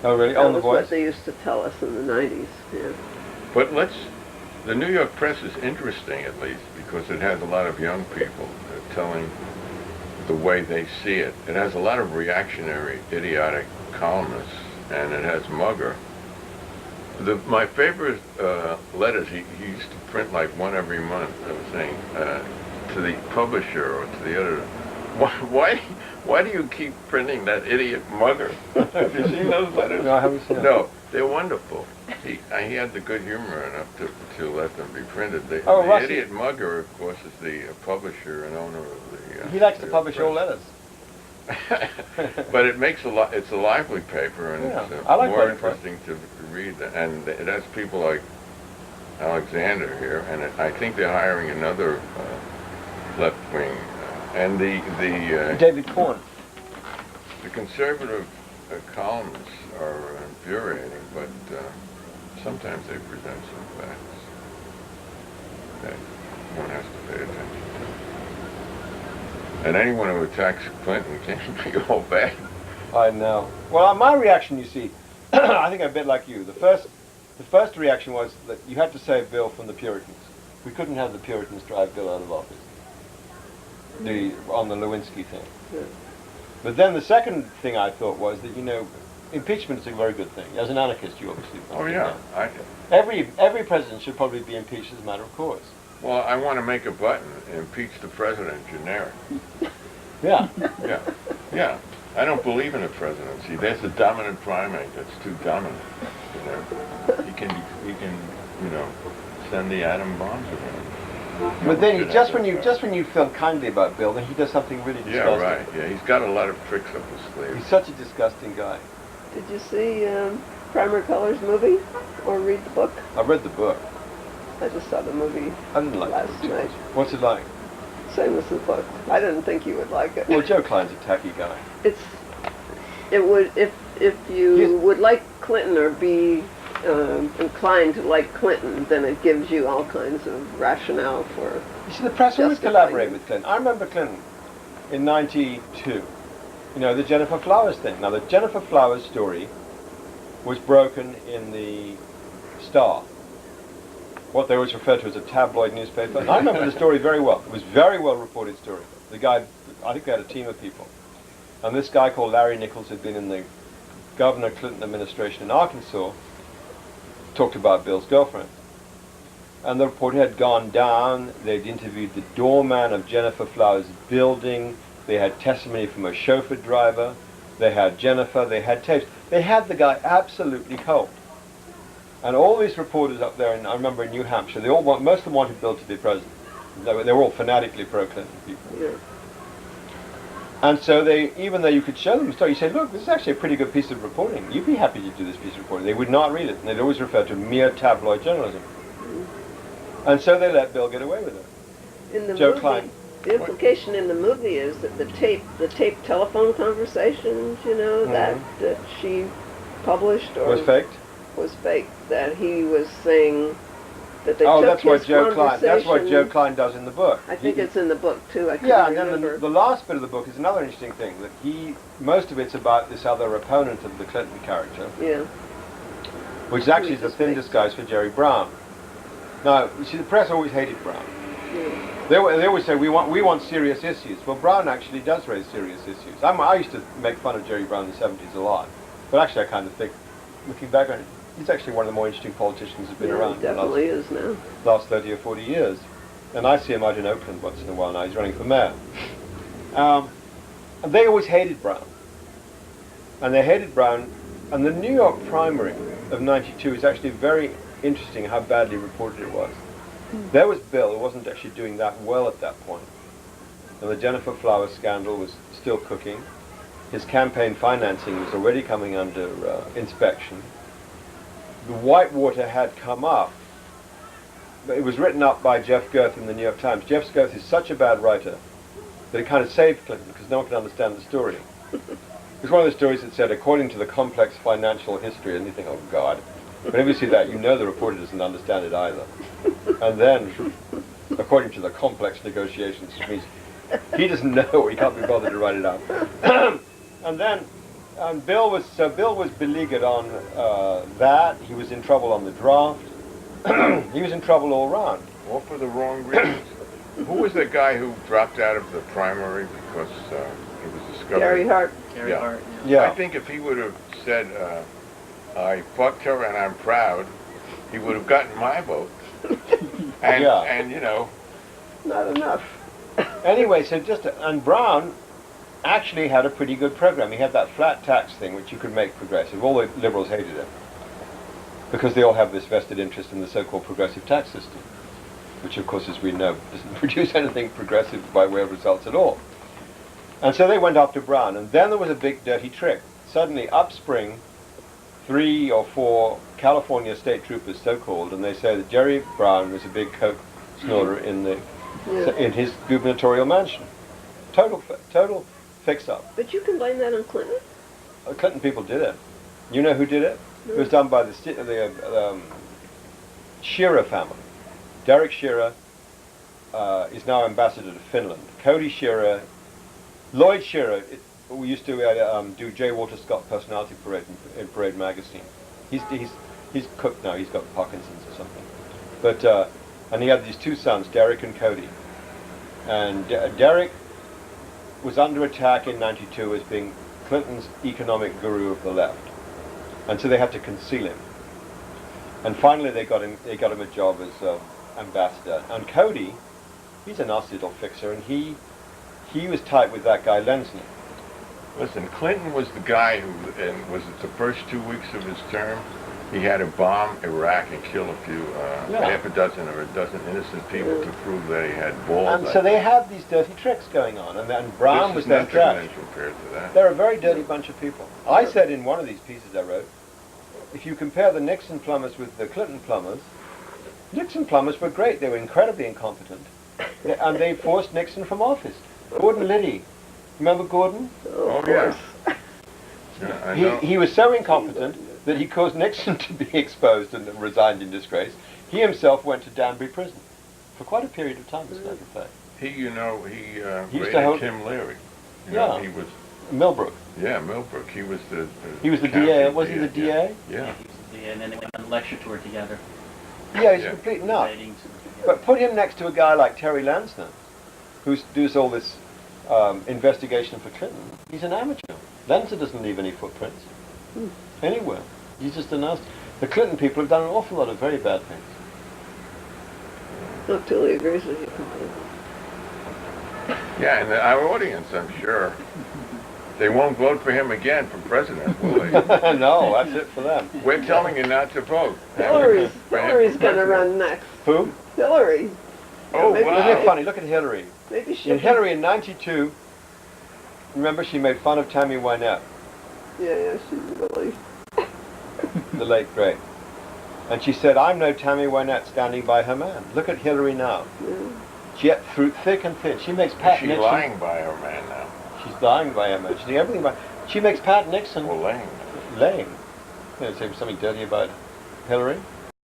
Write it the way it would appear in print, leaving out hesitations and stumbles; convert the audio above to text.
Oh, really? That On The was Voice? what they used to tell us in the 90s. Yeah. But the New York press is interesting, at least, because it has a lot of young people telling the way they see it. It has a lot of reactionary, idiotic columnists, and it has Mugger. My favorite letters, he used to print like one every month, I was saying, to the publisher or to the editor, why do you keep printing that idiot Mugger? Have you seen those letters? No, I haven't seen them. No, they're wonderful. He had the good humor enough to let them be printed. The idiot Mugger, of course, is the publisher and owner of the... he likes to publish all letters. But it makes it's a lively paper, and it's more interesting to read. And it has people like Alexander here, and I think they're hiring another left-wing... and the David Korn. The conservative columnists are infuriating, but sometimes they present some facts that one has to pay attention to. And anyone who attacks Clinton can't be all bad. I know. Well, my reaction, you see, I think I'm a bit like you. The first reaction was that you had to save Bill from the Puritans. We couldn't have the Puritans drive Bill out of office. On the Lewinsky thing. Yeah. But then the second thing I thought was that, impeachment is a very good thing. As an anarchist, you obviously... Oh, yeah. Every president should probably be impeached as a matter of course. Well, I want to make a button, impeach the president generic. Yeah. Yeah. I don't believe in a presidency. There's a dominant primate that's too dominant. He can send the atom bombs around. But then just when you feel kindly about Bill, then he does something really disgusting. Yeah, right. Yeah, he's got a lot of tricks up his sleeve. He's such a disgusting guy. Did you see Primer Colors movie or read the book? I read the book. I just saw the movie I didn't like last it too night. much. What's it like? Same as the book. I didn't think you would like it. Well, Joe Klein's a tacky guy. It would if you would like Clinton or be inclined to like Clinton, then it gives you all kinds of rationale for. You see, the press always collaborate with Clinton. I remember Clinton in '92. The Jennifer Flowers thing. Now, the Jennifer Flowers story was broken in the Star, what they always refer to as a tabloid newspaper. And I remember the story very well. It was a very well reported story. The guy, I think they had a team of people. And this guy called Larry Nichols had been in the Governor Clinton administration in Arkansas, talked about Bill's girlfriend. And the reporter had gone down, they'd interviewed the doorman of Jennifer Flowers' building, they had testimony from a chauffeur driver, they had Jennifer, they had tapes. They had the guy absolutely cold. And all these reporters up there, I remember in New Hampshire, most of them wanted Bill to be president. They were all fanatically pro-Clinton people. Yeah. And so even though you could show them the story, you say, look, this is actually a pretty good piece of reporting. You'd be happy to do this piece of reporting. They would not read it, and they'd always refer to mere tabloid journalism. And so they let Bill get away with it. In the Joe movie, Klein. the implication in the movie is that the tape telephone conversations, that she published or Was faked? Was faked. That he was saying that they Oh, took that's what his Joe Klein. That's what conversation- Joe Klein does in the book. I think it's in the book too. I can't Yeah, and remember. then the last bit of the book is another interesting thing, that most of it's about this other opponent of the Clinton character, Yeah. which actually is a thin disguise for Jerry Brown. Now, you see, the press always hated Brown. Yeah. They always say, we want serious issues. Well, Brown actually does raise serious issues. I used to make fun of Jerry Brown in the 70s a lot, but actually I kind of think, looking back on it, he's actually one of the more interesting politicians who's been around He definitely is now. last 30 or 40 years. And I see him out in Oakland once in a while now. He's running for mayor. And they always hated Brown. And they hated Brown. And the New York primary of '92 is actually very interesting how badly reported it was. There was Bill, who wasn't actually doing that well at that point. And the Jennifer Flowers scandal was still cooking. His campaign financing was already coming under inspection. The Whitewater had come up. But it was written up by Jeff Gerth in the New York Times. Jeff Gerth is such a bad writer that it kind of saved Clinton because no one could understand the story. It was one of the stories that said, according to the complex financial history, and you think, oh God. Whenever you see that, you know the reporter doesn't understand it either. And then, according to the complex negotiations, which means he doesn't know, he can't be bothered to write it out. And then And Bill was beleaguered on that. He was in trouble on the draft. He was in trouble all round. All for the wrong reasons. Who was the guy who dropped out of the primary because it was discovered? Gary Hart. Gary Yeah. Hart. Yeah. I think if he would have said, I fucked her and I'm proud, he would have gotten my vote. And, Yeah. and you know, Not enough. Anyway, so and Brown actually had a pretty good program. He had that flat tax thing, which you could make progressive. All the liberals hated it because they all have this vested interest in the so-called progressive tax system, which, of course, as we know, doesn't produce anything progressive by way of results at all. And so they went after Brown, and then there was a big dirty trick. Suddenly, upspring 3 or 4 California state troopers, so-called, and they say that Jerry Brown was a big coke snorter in his gubernatorial mansion. Total fix-up. But you can blame that on Clinton? The Clinton people did it. You know who did it? It was done by the Shearer family. Derek Shearer is now ambassador to Finland. Cody Shearer, Lloyd Shearer, who used to do J. Walter Scott Personality Parade in Parade magazine. He's cooked now. He's got Parkinson's or something. But and he had these 2 sons, Derek and Cody. And Derek was under attack in '92 as being Clinton's economic guru of the left, and so they had to conceal him. And finally, they got him a job as ambassador. And Cody, he's a nasty little fixer, and he was tight with that guy Lensner. listen, Clinton was the guy who, and was it the first 2 weeks of his term, he had to bomb Iraq and kill a few, half a dozen or a dozen innocent people to prove that he had balls. And so they had these dirty tricks going on, and then Brown was then trashed. Compared to that. They're a very dirty bunch of people. I said in one of these pieces I wrote, if you compare the Nixon plumbers with the Clinton plumbers, Nixon plumbers were great. They were incredibly incompetent, and they forced Nixon from office. Gordon Liddy, remember Gordon? Oh, yeah. Yeah, I know. He was so incompetent that he caused Nixon to be exposed and resigned in disgrace. He himself went to Danbury prison for quite a period of time, as a matter of fact. He used to raided hold- Tim Leary. You Yeah. know, he was, Millbrook. yeah, Millbrook. He was the DA. county Was he the DA? Yeah. He was the DA, and then they went on a lecture tour together. Yeah, he's Yeah. a complete nut. Ratings and- But put him next to a guy like Terry Lansner, who does all this investigation for Clinton. He's an amateur. Lansner doesn't leave any footprints anywhere. He's just a nasty. The Clinton people have done an awful lot of very bad things. Look, Tuli agrees with you completely. Yeah, and our audience, I'm sure, they won't vote for him again for president, will they? No, that's it for them. We're telling you not to vote. Hillary's For him going for to president. run next. Who? Hillary. Oh, maybe- wow. Isn't it funny? Look at Hillary. Maybe she. In Hillary in '92, remember she made fun of Tammy Wynette, Yeah, she's really. the late great. And she said, I'm no Tammy Wynette standing by her man. Look at Hillary now. Yeah. She ate through thick and thin. She makes Is Pat she Nixon. lying by her man now? She's lying by her man. She's doing everything by. She makes Pat Nixon Or laying? lame. You know, say something dirty about Hillary.